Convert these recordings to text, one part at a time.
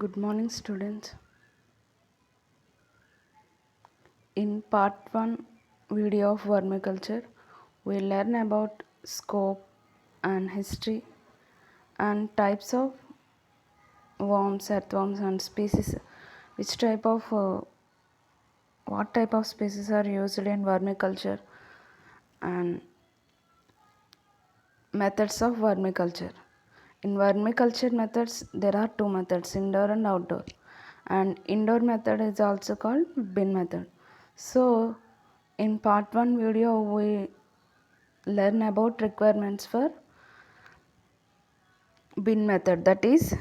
Good morning, students. In part 1 video of vermiculture, we learn about scope and history and types of worms, earthworms, and species. Which type of what type of species are used in vermiculture and methods of vermiculture. In vermiculture methods, there are two methods, indoor and outdoor. And indoor method is also called bin method. So, in part 1 video, we learn about requirements for bin method, that is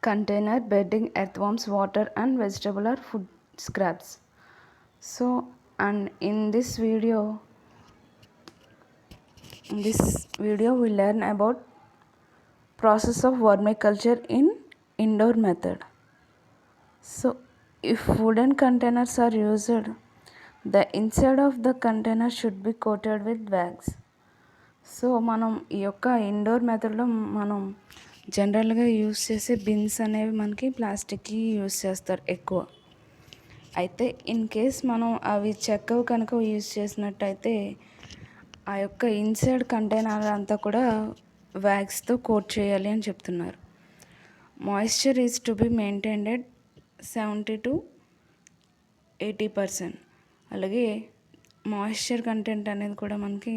container, bedding, earthworms, water, and vegetable or food scraps. So, and in this video we learn about process of vermiculture in indoor method. So if wooden containers are used, the inside of the container should be coated with wax. So మనం ఈ యొక్క indoor మెథడ్లో మనం జనరల్గా use చేసే bins అనేవి మనకి ప్లాస్టిక్కి use చేస్తారు ఎక్కువ. అయితే ఇన్ కేస్ మనం అవి చెక్కవి కనుక యూస్ చేసినట్టయితే ఆ యొక్క ఇన్సైడ్ కంటైనర్ అంతా కూడా వ్యాక్స్తో కోట్ చేయాలి అని చెప్తున్నారు. Moisture is to be maintained 70 to 80%. అలాగే మాయిశ్చర్ కంటెంట్ అనేది కూడా మనకి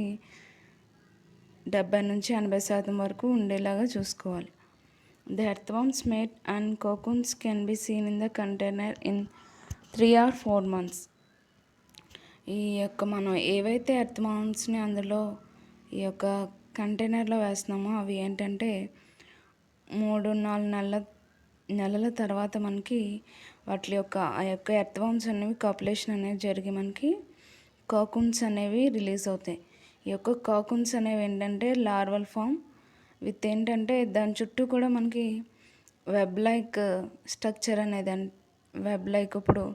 70 నుంచి 80% వరకు ఉండేలాగా చూసుకోవాలి. The earthworms mate and cocoons can be seen in the container in 3 or 4 months. ఈ యొక్క మనం ఏవైతే ఎర్త్వర్మ్స్ని అందులో ఈ యొక్క కంటైనర్లో వేస్తున్నామో అవి ఏంటంటే 3-4 నెలల తర్వాత మనకి వాటి యొక్క ఆ యొక్క ఎర్త్వర్మ్స్ అనేవి కాపులేషన్ అనేది జరిగి మనకి కాకూన్స్ అనేవి రిలీజ్ అవుతాయి. ఈ యొక్క కాకూన్స్ అనేవి ఏంటంటే లార్వల్ ఫామ్ విత్ ఏంటంటే దాని చుట్టూ కూడా మనకి వెబ్ లైక్ స్ట్రక్చర్ అనేది వెబ్ లైక్ ఇప్పుడు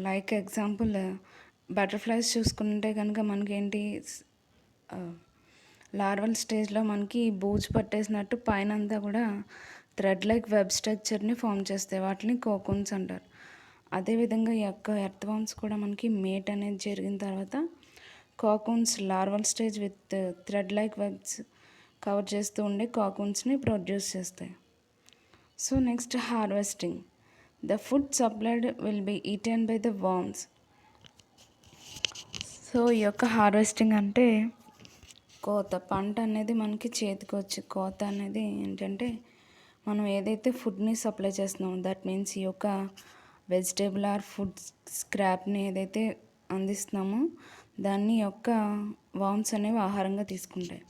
లైక్ ఎగ్జాంపుల్ బటర్ఫ్లైస్ చూసుకుంటే కనుక మనకి ఏంటి లార్వల్ స్టేజ్లో మనకి బూజు పట్టేసినట్టు పైన అంతా కూడా థ్రెడ్ లైక్ వెబ్ స్ట్రక్చర్ని ఫామ్ చేస్తాయి, వాటిని కోకూన్స్ అంటారు. అదేవిధంగా ఈ యొక్క ఎర్త్వర్మ్స్ కూడా మనకి మేట్ అనేది జరిగిన తర్వాత cocoons larval stage with thread like webs cover చేస్తూ ఉండే కాకూన్స్ని ప్రొడ్యూస్ చేస్తాయి. So next harvesting. The food supplied will be eaten by the worms. So ఈ యొక్క హార్వెస్టింగ్ అంటే కోత, పంట అనేది మనకి చేతికి వచ్చి కోత అనేది ఏంటంటే మనం ఏదైతే ఫుడ్ని సప్లై చేస్తున్నామో దట్ మీన్స్ ఈ యొక్క వెజిటేబుల్ ఆర్ ఫుడ్ స్క్రాప్ని ఏదైతే అందిస్తున్నామో దాన్ని యొక్క వార్మ్స్ అనేవి ఆహారంగా తీసుకుంటాయి.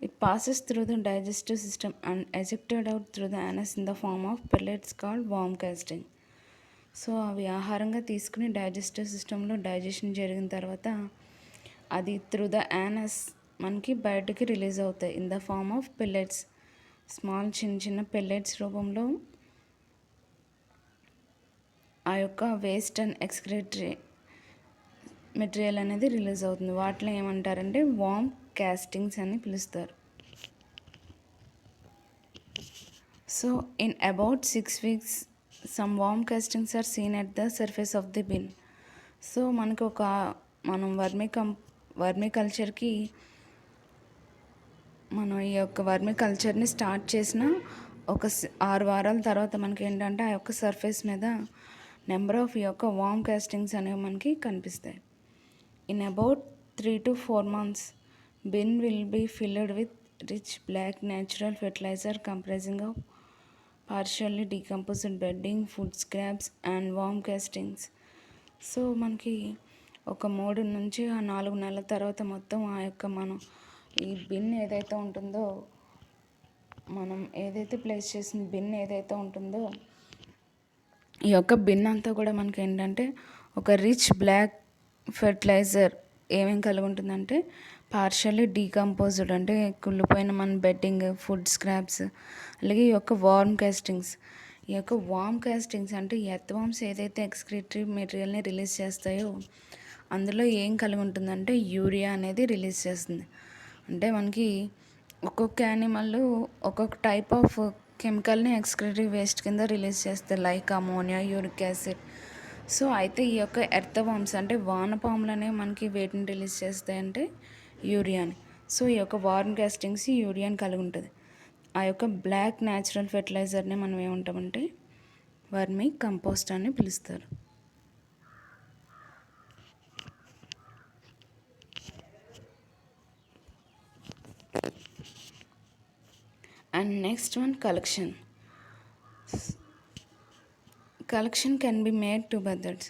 It passes through the digestive system and ejected out through the anus in the form of pellets called worm casting. So అవి ఆహారంగా తీసుకుని డైజెస్టివ్ సిస్టంలో డైజెషన్ జరిగిన తర్వాత అది త్రూ ద యానస్ మనకి బయటకి రిలీజ్ అవుతాయి in the form of pellets. Small చిన్న పెల్లెట్స్ రూపంలో ఆ యొక్క వేస్ట్ అండ్ ఎక్స్క్రిటరీ మెటీరియల్ అనేది రిలీజ్ అవుతుంది. వాటిలో ఏమంటారంటే వార్మ్ కాస్టింగ్స్ అని పిలుస్తారు. So in about 6 weeks some worm castings are seen at the surface of the bin. So మనకు మనం వర్మికల్చర్కి మనం ఈ యొక్క వర్మికల్చర్ని స్టార్ట్ చేసిన ఒక 6 వారాల తర్వాత మనకి ఏంటంటే ఆ యొక్క సర్ఫేస్ మీద నెంబర్ ఆఫ్ ఈ యొక్క వార్మ్ కాస్టింగ్స్ అనేవి మనకి కనిపిస్తాయి. In about 3 to 4 months, bin will be filled with rich black natural fertilizer comprising of partially decomposed bedding, food scraps and worm castings. So మనకి ఒక 3 నుంచి 4 నెలల తర్వాత మొత్తం ఆ యొక్క మనం ఈ బిన్ ఏదైతే ఉంటుందో మనం ఏదైతే ప్లేస్ చేసిన బిన్ ఏదైతే ఉంటుందో ఈ యొక్క బిన్ అంతా కూడా మనకి ఏంటంటే ఒక రిచ్ బ్లాక్ ఫెర్టిలైజర్ ఏమేమి కలిగి ఉంటుందంటే పార్షియల్లీ డీకంపోజ్డ్ అంటే కుళ్ళిపోయిన మన బెడ్డింగ్, ఫుడ్ స్క్రాప్స్, అలాగే ఈ యొక్క వార్మ్ కాస్టింగ్స్. ఈ యొక్క వార్మ్ కాస్టింగ్స్ అంటే ఎర్త్వర్మ్స్ ఏదైతే ఎక్స్క్రిటరీ మెటీరియల్ని రిలీజ్ చేస్తాయో అందులో ఏం కలిగి ఉంటుందంటే యూరియా అనేది రిలీజ్ చేస్తుంది. అంటే మనకి ఒక్కొక్క యానిమల్ ఒక్కొక్క టైప్ ఆఫ్ కెమికల్ని ఎక్స్క్రీటరీ వేస్ట్ కింద రిలీజ్ చేస్తాయి, like ammonia, uric acid. So అయితే ఈ యొక్క ఎర్త్ వామ్స్ అంటే వానపాములు అనేవి మనకి వేటిని రిలీజ్ చేస్తాయంటే యూరియాని. సో ఈ యొక్క వార్మ్ కాస్టింగ్స్ యూరియాని కలిగి ఉంటుంది. ఆ యొక్క బ్లాక్ న్యాచురల్ ఫెర్టిలైజర్ని మనం ఏమంటామంటే వర్మీ కంపోస్ట్ అని పిలుస్తారు. And next one collection. Collection can be made to methods.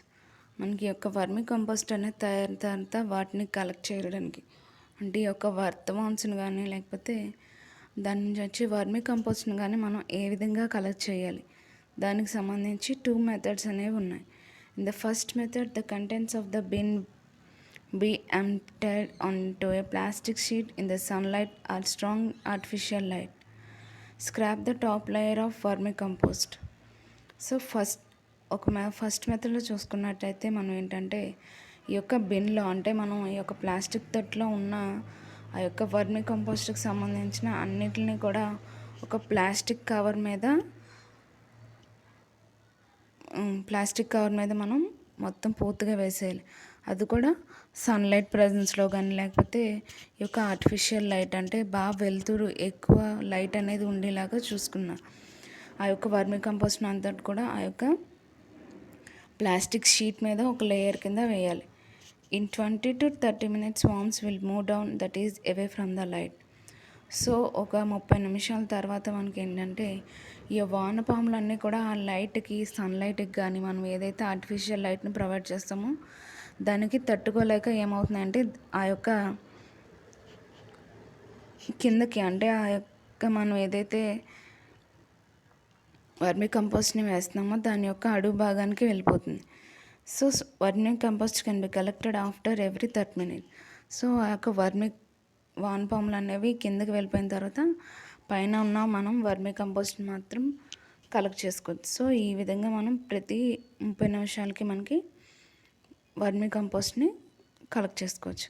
మనకి యొక్క వర్మీ కంపోస్ట్ అనేది తయారు తర్వాత వాటిని కలెక్ట్ చేయడానికి, అంటే ఈ యొక్క వర్తమాన్స్ని కానీ లేకపోతే దాని నుంచి వచ్చి వర్మీ కంపోస్ట్ని కానీ మనం ఏ విధంగా కలెక్ట్ చేయాలి, దానికి సంబంధించి 2 మెథడ్స్ అనేవి ఉన్నాయి. In the first method, the contents of the bin be emptied onto a plastic sheet in the sunlight or strong artificial light. Scrap the top layer of vermicompost. So first మెథడ్లో చూసుకున్నట్టయితే మనం ఏంటంటే ఈ యొక్క బిన్లో అంటే మనం ఈ యొక్క ప్లాస్టిక్ తట్లో ఉన్న ఆ యొక్క వర్మీ కంపోస్ట్కి సంబంధించిన అన్నిటిని కూడా ఒక ప్లాస్టిక్ కవర్ మీద మనం మొత్తం పూర్తిగా వేసేయాలి. అది కూడా సన్లైట్ ప్రజెన్స్లో కానీ లేకపోతే ఈ యొక్క ఆర్టిఫిషియల్ లైట్ అంటే బాగా వెలుతురు ఎక్కువ లైట్ అనేది ఉండేలాగా చూసుకున్నా ఆ యొక్క వర్మీ కంపోస్ట్ని అంతటి కూడా ఆ యొక్క ప్లాస్టిక్ షీట్ మీద ఒక లేయర్ కింద వేయాలి. In 20 to 30 minutes worms will move down, that is away from the light. So ఒక 30 నిమిషాల తర్వాత మనకి ఏంటంటే ఈ వానపాములన్నీ కూడా ఆ లైట్కి సన్లైట్కి కానీ మనం ఏదైతే ఆర్టిఫిషియల్ లైట్ని ప్రొవైడ్ చేస్తామో దానికి తట్టుకోలేక ఏమవుతుందంటే ఆ యొక్క కిందకి అంటే ఆ యొక్క మనం ఏదైతే వర్మీ కంపోస్ట్ని వేస్తున్నామో దాని యొక్క అడుగు భాగానికి వెళ్ళిపోతుంది. So vermi compost can be collected after every 30 minutes. So ఆ యొక్క వానపాములు అనేవి కిందకి వెళ్ళిపోయిన తర్వాత పైన ఉన్న మనం వర్మీ కంపోస్ట్ మాత్రం కలెక్ట్ చేసుకోవచ్చు. సో ఈ విధంగా మనం ప్రతి 30 నిమిషాలకి మనకి వర్మీ కంపోస్ట్ని కలెక్ట్ చేసుకోవచ్చు.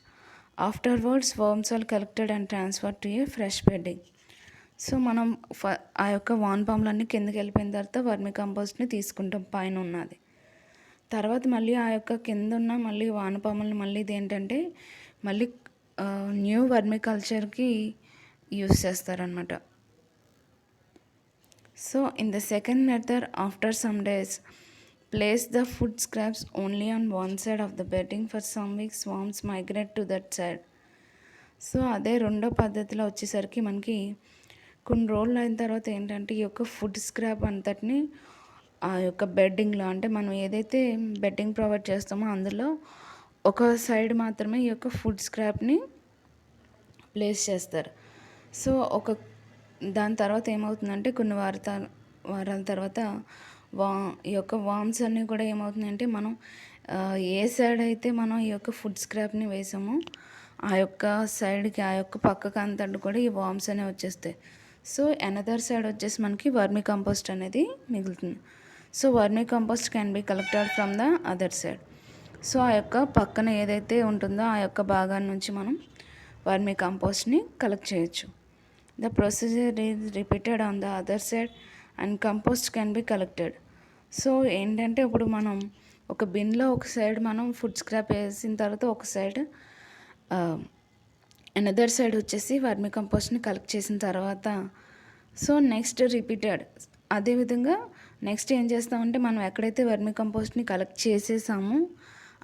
Afterwards worms are collected and transfer to a fresh bedding. So మనం ఆ యొక్క వానపాములన్నీ కిందకి వెళ్ళిపోయిన తర్వాత వర్మీ కంపోస్ట్ని తీసుకుంటాం పైన ఉన్నది. తర్వాత మళ్ళీ ఆ యొక్క కింద ఉన్న మళ్ళీ వానపాములను మళ్ళీ ఇది ఏంటంటే మళ్ళీ న్యూ వర్మీ కల్చర్కి యూస్ చేస్తారనమాట. So in the second method, after some days, place the food scraps only on one side of the bedding. For some weeks worms migrate to that side. So అదే రెండో పద్ధతిలో వచ్చేసరికి మనకి కొన్ని రోజులు అయిన తర్వాత ఏంటంటే ఈ యొక్క ఫుడ్ స్క్రాప్ అంతటిని ఆ యొక్క బెడ్డింగ్లో అంటే మనం ఏదైతే బెడ్డింగ్ ప్రొవైడ్ చేస్తామో అందులో ఒక సైడ్ మాత్రమే ఈ యొక్క ఫుడ్ స్క్రాప్ని ప్లేస్ చేస్తారు. సో దాని తర్వాత ఏమవుతుందంటే కొన్ని వారాల తర్వాత ఈ యొక్క వామ్స్ అన్నీ కూడా ఏమవుతుందంటే మనం ఏ సైడ్ అయితే మనం ఈ యొక్క ఫుడ్ స్క్రాప్ని వేసామో ఆ యొక్క సైడ్కి ఆ యొక్క పక్కకు అంతటి కూడా ఈ వామ్స్ అనేవి వచ్చేస్తాయి. సో అనదర్ సైడ్ వచ్చేసి మనకి వర్మీ కంపోస్ట్ అనేది మిగులుతుంది. So vermi compost can be collected from the other side. So ఆ యొక్క పక్కన ఏదైతే ఉంటుందో ఆ యొక్క భాగాన్ని నుంచి మనం వర్మీ కంపోస్ట్ని కలెక్ట్ చేయొచ్చు. The procedure is repeated on the other side and compost can be collected. So ఏంటంటే ఇప్పుడు మనం ఒక బిన్లో ఒక సైడ్ మనం ఫుడ్ స్క్రాప్ వేసిన తర్వాత ఒక సైడ్ అనదర్ సైడ్ వచ్చేసి వర్మీ కంపోస్ట్ని కలెక్ట్ చేసిన తర్వాత సో నెక్స్ట్ రిపీటెడ్ అదేవిధంగా నెక్స్ట్ ఏం చేస్తామంటే మనం ఎక్కడైతే వర్మీ కంపోస్ట్ని కలెక్ట్ చేసేసామో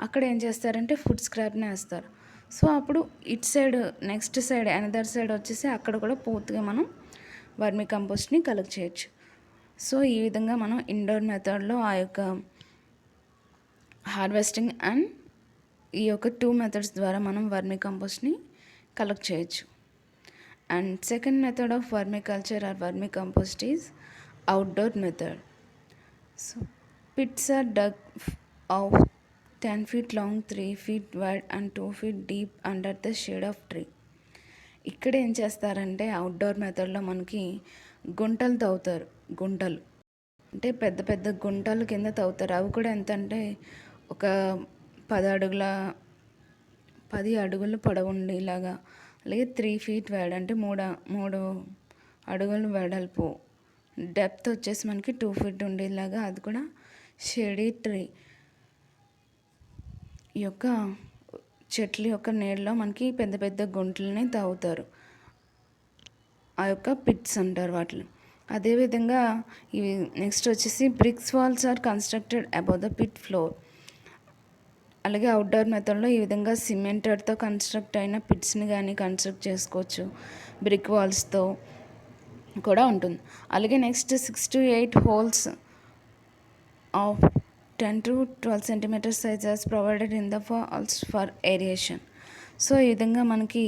అక్కడ ఏం చేస్తారంటే ఫుడ్ స్క్రాప్ని వేస్తారు. సో అప్పుడు it side next side another side వచ్చేసి అక్కడ కూడా పూర్తిగా మనం వర్మీ కంపోస్ట్ని కలెక్ట్ చేయొచ్చు. సో ఈ విధంగా మనం ఇండోర్ మెథడ్లో ఆ యొక్క హార్వెస్టింగ్ అండ్ ఈ యొక్క 2 మెథడ్స్ ద్వారా మనం వర్మీ కంపోస్ట్ని కలెక్ట్ చేయొచ్చు. And second method of vermiculture or vermicompost is outdoor method. So pits are dug of 10 feet long, 3 feet wide and 2 feet deep under the shade of tree. ఇక్కడ ఏం చేస్తారంటే outdoor మెథడ్లో మనకి గుంటలు తవ్వుతారు. గుంటలు అంటే పెద్ద పెద్ద గుంటలు కింద తవ్వుతారు. అవి కూడా ఎంత అంటే ఒక 10 అడుగుల పొడవు ఉండేలాగా అలాగే 3 feet వైడ్ అంటే మూడు అడుగులు వెడల్పు, డెప్త్ వచ్చేసి మనకి 2 feet ఉండేలాగా అది కూడా షేడీ ట్రీ, ఈ యొక్క చెట్ల యొక్క నీడలో మనకి పెద్ద పెద్ద గుంటలని తవ్వుతారు, ఆ యొక్క పిట్స్ అంటారు వాటిని. అదేవిధంగా ఇవి నెక్స్ట్ వచ్చేసి bricks walls are constructed above the pit floor. అలాగే అవుట్డోర్ మెథడ్లో ఈ విధంగా సిమెంటెడ్తో కన్స్ట్రక్ట్ అయిన పిట్స్ని కానీ కన్స్ట్రక్ట్ చేసుకోవచ్చు, బ్రిక్ వాల్స్తో కూడా ఉంటుంది. అలాగే next 6 to 8 holes of 10 to 12 centimeter sizes provided in the walls for aeration. So ఈ విధంగా మనకి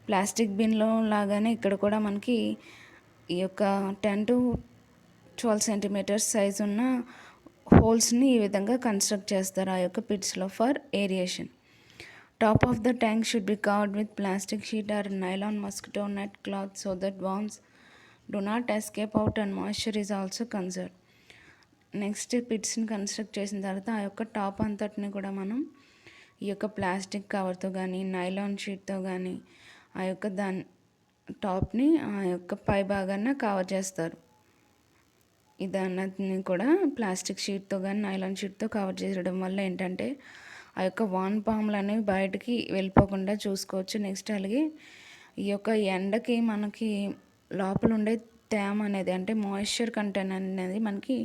ప్లాస్టిక్ బిన్లో లాగానే ఇక్కడ కూడా మనకి ఈ యొక్క 10 to 12 centimeters సైజ్ ఉన్న హోల్స్ని ఈ విధంగా కన్స్ట్రక్ట్ చేస్తారు ఆ యొక్క పిట్స్లో for aeration. Top of the tank should be covered with plastic sheet or nylon mosquito net cloth so that worms do not escape out and moisture is also conserved. Next పిట్స్ని construct చేసిన తర్వాత ఆ యొక్క top అంతటిని కూడా మనం ఈ యొక్క ప్లాస్టిక్ కవర్తో కానీ నైలాన్ షీట్తో కానీ ఆ యొక్క టాప్ని ఆ యొక్క పై భాగాన్ని కవర్ చేస్తారు. ఇదన్నటిని కూడా ప్లాస్టిక్ షీట్తో కానీ నైలాన్ షీట్తో కవర్ చేయడం వల్ల ఏంటంటే ఆ యొక్క వాన్ పాములు అనేవి బయటికి వెళ్ళిపోకుండా చూసుకోవచ్చు. నెక్స్ట్ అలాగే ఈ యొక్క ఎండకి మనకి లోపల ఉండే తేమ అనేది అంటే మాయిశ్చర్ కంటెంట్ అనేది మనకి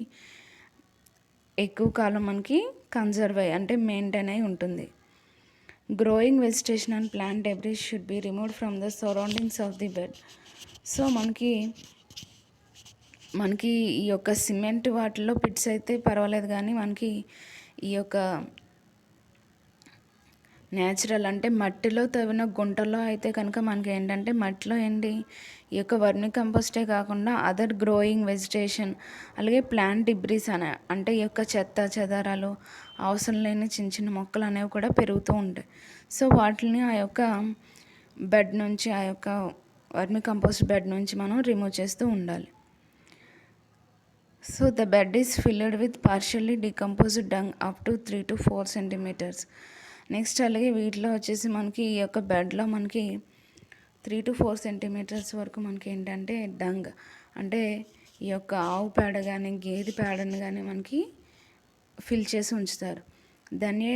ఎక్కువ కాలం మనకి కన్జర్వ్ అయ్యి అంటే మెయింటైన్ అయి ఉంటుంది. Growing vegetation and plant debris should be removed from the surroundings of the bed. So మనకి ఈ యొక్క సిమెంట్ వాటిల్లో పిట్స్ అయితే పర్వాలేదు, కానీ మనకి ఈ యొక్క న్యాచురల్ అంటే మట్టిలో తవ్విన గుంటలో అయితే కనుక మనకి ఏంటంటే మట్టిలో ఏంటి ఈ యొక్క వర్మి కంపోస్టే కాకుండా అదర్ గ్రోయింగ్ వెజిటేషన్ అలాగే ప్లాంట్ డిబ్రీస్ అంటే ఈ యొక్క చెత్త చెదారాలు అవసరం లేని చిన్న చిన్న మొక్కలు అనేవి కూడా పెరుగుతూ ఉంటాయి. సో వాటిని ఆ యొక్క బెడ్ నుంచి ఆ యొక్క వర్మి కంపోస్ట్ బెడ్ నుంచి మనం రిమూవ్ చేస్తూ ఉండాలి. So the bed is filled with partially decomposed dung up to 3 to 4 centimeters. Next అలాగే వీటిలో వచ్చేసి మనకి ఈ యొక్క బెడ్లో మనకి 3 to 4 centimeters వరకు మనకి ఏంటంటే డంగ్ అంటే ఈ యొక్క ఆవు పేడ కానీ గేదె పేడని కానీ మనకి ఫిల్ చేసి ఉంచుతారు. Then a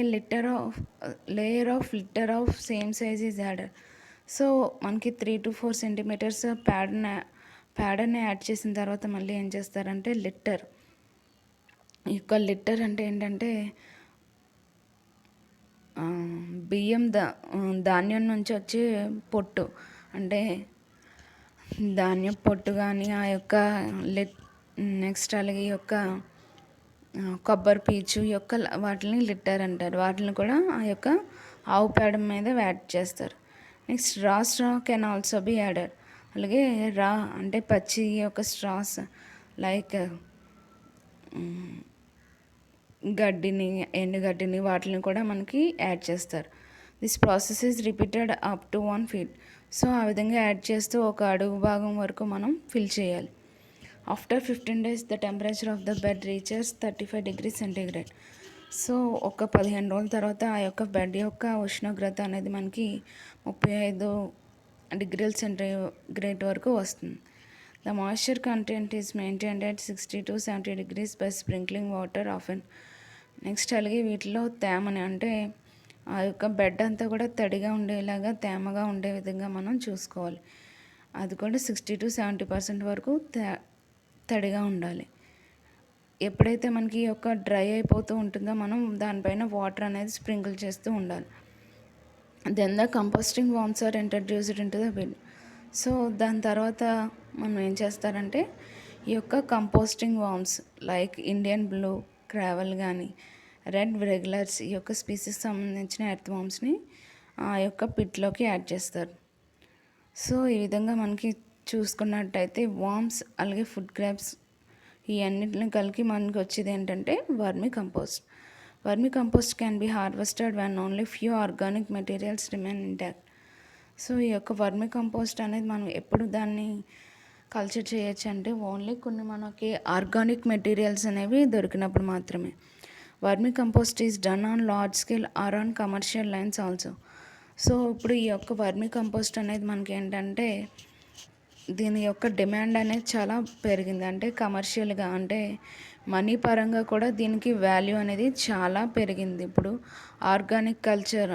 layer of litter of same size is added. So మనకి 3 to 4 centimeters పేడని యాడ్ చేసిన తర్వాత మళ్ళీ ఏం చేస్తారంటే లిట్టర్, ఈ యొక్క లిట్టర్ అంటే ఏంటంటే ధాన్యం నుంచి వచ్చే పొట్టు అంటే ధాన్యం పొట్టు కానీ ఆ యొక్క నెక్స్ట్ అలాగే ఈ యొక్క కొబ్బరి పీచు యొక్క వాటిని లిట్టర్ అంటారు. వాటిని కూడా ఆ యొక్క ఆవు పేడ మీద యాడ్ చేస్తారు. నెక్స్ట్ రా straw can also be added. అలాగే రా అంటే పచ్చి యొక్క స్ట్రాస్ లైక్ గడ్డిని ఎండుగడ్డిని వాటిని కూడా మనకి యాడ్ చేస్తారు. This process is repeated up to 1 feet. So ఆ విధంగా యాడ్ చేస్తూ ఒక అడుగు భాగం వరకు మనం ఫిల్ చేయాలి. After 15 days the temperature of the bed reaches 35 degrees centigrade. So ఒక 15 రోజుల తర్వాత ఆ యొక్క బెడ్ యొక్క ఉష్ణోగ్రత అనేది మనకి 35 degrees centigrade వరకు వస్తుంది. The moisture content is maintained at 60 to 70 degrees by sprinkling water often. Next అలాగే వీటిలో తేమని అంటే ఆ యొక్క బెడ్ అంతా కూడా తడిగా ఉండేలాగా తేమగా ఉండే విధంగా మనం చూసుకోవాలి. అది కూడా 60 to 70% వరకు తడిగా ఉండాలి. ఎప్పుడైతే మనకి ఈ యొక్క డ్రై అయిపోతూ ఉంటుందో మనం దానిపైన వాటర్ అనేది స్ప్రింకిల్ చేస్తూ ఉండాలి. Then the composting worms are introduced in to the bed. So దాని తర్వాత మనం ఏం చేస్తారంటే ఈ యొక్క composting worms like Indian blue crawler కానీ రెడ్ రెగ్యులర్స్ ఈ యొక్క స్పీసీస్ సంబంధించిన ఎర్త్ వామ్స్ని ఆ యొక్క పిట్లోకి యాడ్ చేస్తారు. సో ఈ విధంగా మనకి చూసుకున్నట్టయితే వామ్స్ అలాగే ఫుడ్ క్రాబ్స్ ఈ అన్నింటిని కలిపి మనకి వచ్చేది ఏంటంటే వర్మి compost. Vermi compost can be harvested when only few organic materials remain intact. So ఈ యొక్క వర్మి కంపోస్ట్ అనేది మనం ఎప్పుడు దాన్ని కల్చర్ చేయొచ్చు అంటే ఓన్లీ కొన్ని మనకి ఆర్గానిక్ మెటీరియల్స్ అనేవి దొరికినప్పుడు మాత్రమే. వర్మి compost is done on large scale are on commercial lines also. So ఇప్పుడు ఈ యొక్క వర్మి కంపోస్ట్ అనేది మనకి ఏంటంటే దీని యొక్క డిమాండ్ అనేది చాలా పెరిగింది. అంటే కమర్షియల్గా అంటే మనీ పరంగా కూడా దీనికి వాల్యూ అనేది చాలా పెరిగింది. ఇప్పుడు ఆర్గానిక్ కల్చర్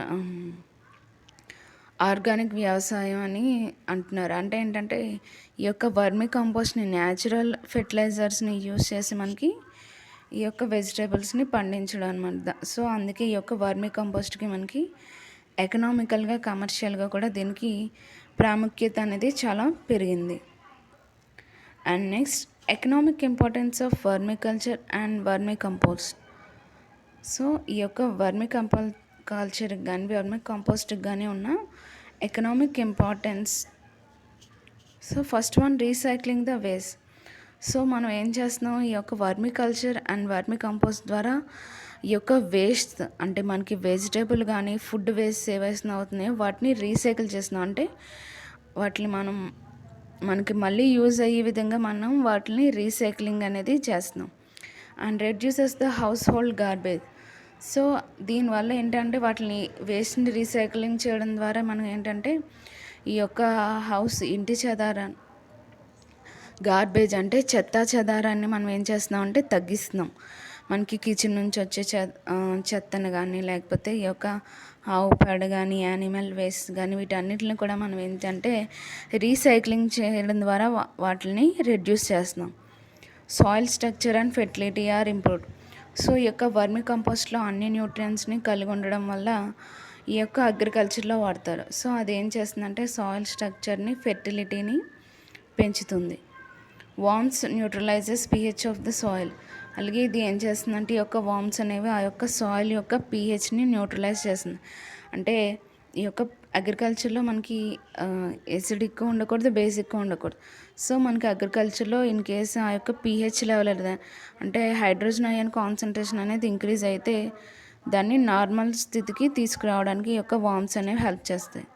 ఆర్గానిక్ వ్యవసాయం అని అంటున్నారు. అంటే ఏంటంటే ఈ యొక్క వర్మి కంపోస్ట్ని న్యాచురల్ ఫెర్టిలైజర్స్ని యూస్ చేసి మనకి ఈ యొక్క వెజిటేబుల్స్ని పండించడం అనమాట. సో అందుకే ఈ యొక్క వర్మి కంపోస్ట్కి మనకి ఎకనామికల్గా కమర్షియల్గా కూడా దీనికి ప్రాముఖ్యత అనేది చాలా పెరిగింది. And next economic importance of vermi culture and vermi compost. So ఈ యొక్క వర్మి కల్చర్కి కానీ వర్మి కంపోస్ట్కి కానీ ఉన్న economic importance. So first one recycling the waste. So మనం ఏం చేస్తున్నాం ఈ యొక్క వర్మి కల్చర్ అండ్ వర్మి కంపోస్ట్ ద్వారా ఈ యొక్క వేస్ట్ అంటే మనకి వెజిటేబుల్ కానీ ఫుడ్ వేస్ట్ ఏవైనా అవుతున్నాయో వాటిని రీసైకిల్ చేస్తున్నాం. అంటే వాటిని మనకి మళ్ళీ యూజ్ అయ్యే విధంగా మనం వాటిని రీసైక్లింగ్ అనేది చేస్తున్నాం. And reduces the house hold garbage. So దీనివల్ల ఏంటంటే వాటిని వేస్ట్ని రీసైక్లింగ్ చేయడం ద్వారా మనం ఏంటంటే ఈ యొక్క ఇంటి చెదారం గార్బేజ్ అంటే చెదారాన్ని మనం ఏం చేస్తున్నాం అంటే తగ్గిస్తున్నాం. మనకి కిచెన్ నుంచి వచ్చే చెత్తను కానీ లేకపోతే ఈ యొక్క ఆవు పేడ కానీ యానిమల్ వేస్ట్ కానీ వీటన్నిటిని కూడా మనం ఏంటంటే రీసైక్లింగ్ చేయడం ద్వారా వాటిని రెడ్యూస్ చేస్తున్నాం. Soil structure and fertility are improved. So ఈ యొక్క వర్మి కంపోస్ట్లో అన్ని న్యూట్రియంట్స్ని కలిగి ఉండడం వల్ల ఈ యొక్క అగ్రికల్చర్లో వాడతారు. సో అది ఏం చేస్తుందంటే సాయిల్ స్ట్రక్చర్ని ఫెర్టిలిటీని పెంచుతుంది. Worms న్యూట్రలైజెస్ pH of the soil. అలాగే ఇది ఏం చేస్తుందంటే ఈ యొక్క వార్మ్స్ అనేవి ఆ యొక్క సాయిల్ యొక్క pHని న్యూట్రలైజ్ చేస్తుంది. అంటే ఈ యొక్క అగ్రికల్చర్లో మనకి ఎసిడిక్గా ఉండకూడదు, బేసిక్గా ఉండకూడదు. సో మనకి అగ్రికల్చర్లో ఇన్ కేస్ ఆ యొక్క pH లెవెల్ అంటే హైడ్రోజన్ అయాన్ కాన్సన్ట్రేషన్ అనేది ఇంక్రీజ్ అయితే దాన్ని నార్మల్ స్థితికి తీసుకురావడానికి ఈ యొక్క వార్మ్స్ అనేవి హెల్ప్ చేస్తాయి.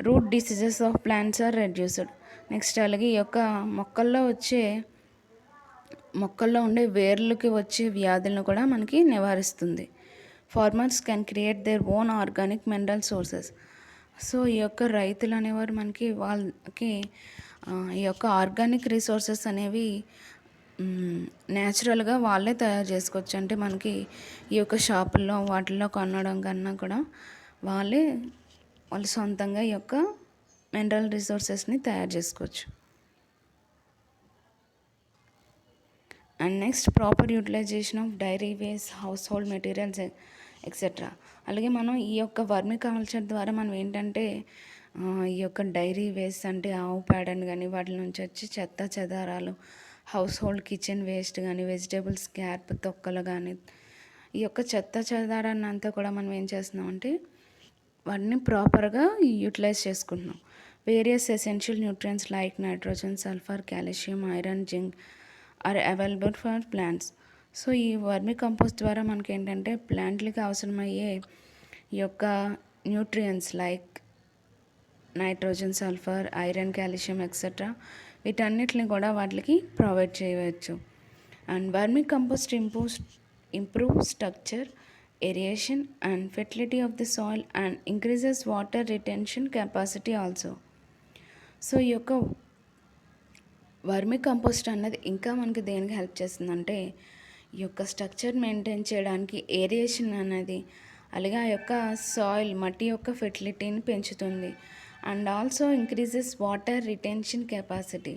Root diseases of plants are reduced. Next అలాగే ఈ యొక్క మొక్కల్లో ఉండే వేర్లకి వచ్చే వ్యాధులను కూడా మనకి నివారిస్తుంది. Farmers can create their own organic mineral sources. So ఈ యొక్క రైతులు అనేవారు వాళ్ళకి ఈ యొక్క ఆర్గానిక్ రిసోర్సెస్ అనేవి న్యాచురల్గా వాళ్ళే తయారు చేసుకోవచ్చు. అంటే మనకి ఈ యొక్క షాపుల్లో వాటిల్లో కొనడం కన్నా కూడా వాళ్ళు సొంతంగా ఈ యొక్క మినరల్ రిసోర్సెస్ని తయారు చేసుకోవచ్చు. And next proper utilization of dairy waste, household materials etcetera. అలాగే మనం ఈ యొక్క వర్మి కల్చర్ ద్వారా మనం ఏంటంటే ఈ యొక్క డైరీ వేస్ట్ అంటే ఆవు పేడని కానీ వాటి నుంచి వచ్చి చెదారాలు, హౌస్ హోల్డ్ కిచెన్ వేస్ట్ కానీ వెజిటేబుల్ స్కార్ప్ తొక్కలు కానీ ఈ యొక్క చెదారాన్ని అంతా కూడా మనం ఏం చేస్తున్నామంటే వాటిని ప్రాపర్గా యూటిలైజ్ చేసుకుంటున్నాం. Various essential nutrients like nitrogen, sulphur, calcium, iron, zinc are available for plants. So ఈ వర్మి కంపోస్ట్ ద్వారా మనకి ఏంటంటే ప్లాంట్లకి అవసరమయ్యే ఈ యొక్క nutrients like nitrogen, sulphur, iron, calcium etcetera వీటన్నిటిని కూడా వాటికి ప్రొవైడ్ చేయవచ్చు. And vermi compost improve structure, aeration and fertility of the soil and increases water retention capacity also. So ఈ యొక్క వర్మి కంపోస్ట్ అన్నది ఇంకా మనకి దేనికి హెల్ప్ చేస్తుందంటే ఈ యొక్క స్ట్రక్చర్ మెయింటైన్ చేయడానికి ఏరియేషన్ అనేది, అలాగే ఆ యొక్క సాయిల్ మట్టి యొక్క ఫెర్టిలిటీని పెంచుతుంది. And also increases water retention capacity.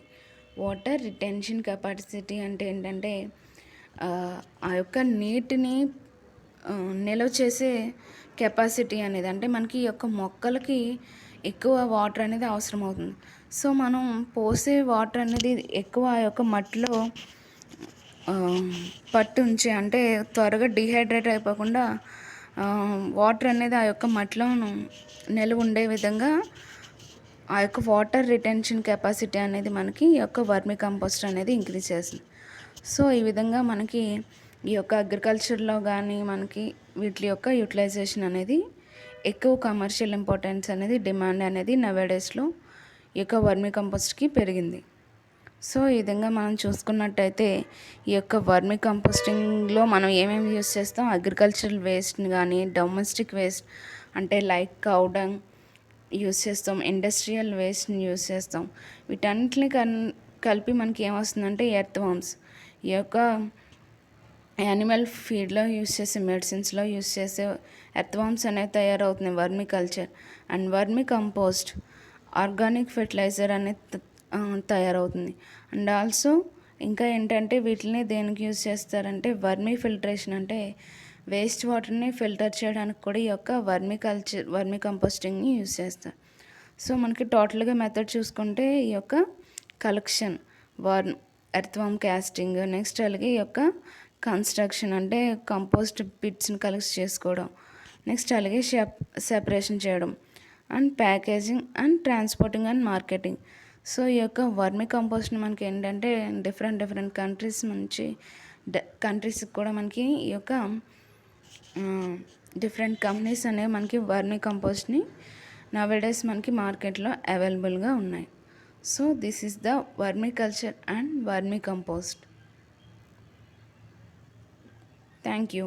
Water retention capacity అంటే ఏంటంటే ఆ యొక్క నీటిని నిల్వ చేసే కెపాసిటీ అనేది, అంటే మనకి ఈ యొక్క మొక్కలకి ఎక్కువ వాటర్ అనేది అవసరం అవుతుంది. సో మనం పోసే వాటర్ అనేది ఎక్కువ ఆ యొక్క మట్టిలో పట్టు ఉంచి అంటే త్వరగా డిహైడ్రేట్ అయిపోకుండా వాటర్ అనేది ఆ యొక్క మట్టిలో నిల్వ ఉండే విధంగా ఆ యొక్క వాటర్ రిటెన్షన్ కెపాసిటీ అనేది మనకి ఈ యొక్క వర్మి కంపోస్ట్ అనేది ఇంక్రీజ్ చేస్తుంది. సో ఈ విధంగా మనకి ఈ యొక్క అగ్రికల్చర్లో కానీ మనకి వీటి యొక్క యూటిలైజేషన్ అనేది ఎక్కువ కమర్షియల్ ఇంపార్టెన్స్ అనేది డిమాండ్ అనేది నవేడేస్లో ఈ యొక్క వర్మి కంపోస్ట్కి పెరిగింది. సో ఈ విధంగా మనం చూసుకున్నట్టయితే ఈ యొక్క వర్మి కంపోస్టింగ్లో మనం ఏమేమి యూస్ చేస్తాం, అగ్రికల్చరల్ వేస్ట్ని కానీ డొమెస్టిక్ వేస్ట్ అంటే లైక్ కౌడంగ్ యూస్ చేస్తాం, ఇండస్ట్రియల్ వేస్ట్ని యూస్ చేస్తాం. వీటన్నిటిని కలిపి మనకి ఏమొస్తుందంటే ఎర్త్ వామ్స్. ఈ యొక్క యానిమల్ ఫీడ్లో యూస్ చేసే మెడిసిన్స్లో యూస్ చేసే ఎర్త్ వామ్స్ అనేవి తయారవుతుంది vermiculture. And vermicompost organic fertilizer అనేది తయారవుతుంది. అండ్ ఆల్సో ఇంకా ఏంటంటే వీటిని దేనికి యూస్ చేస్తారంటే వర్మి ఫిల్టరేషన్, అంటే వేస్ట్ వాటర్ని ఫిల్టర్ చేయడానికి కూడా ఈ యొక్క వర్మి కంపోస్టింగ్ని యూస్ చేస్తారు. సో మనకి టోటల్గా మెథడ్ చూసుకుంటే ఈ యొక్క కలెక్షన్, ఎర్త్వామ్ క్యాస్టింగ్, నెక్స్ట్ అలాగే ఈ యొక్క కన్స్ట్రక్షన్ అంటే కంపోస్ట్ బిట్స్ని కలెక్ట్ చేసుకోవడం, నెక్స్ట్ అలాగే సెపరేషన్ చేయడం, and packaging and transporting and marketing. So ఈ యొక్క వర్మి కంపోస్ట్ని మనకి ఏంటంటే డిఫరెంట్ కంట్రీస్ నుంచి కంట్రీస్కి కూడా మనకి ఈ యొక్క డిఫరెంట్ కంపెనీస్ అనేవి మనకి వర్మి కంపోస్ట్ని నవేడేస్ మనకి మార్కెట్లో అవైలబుల్గా ఉన్నాయి. So this is the vermi culture and vermi compost. Thank you.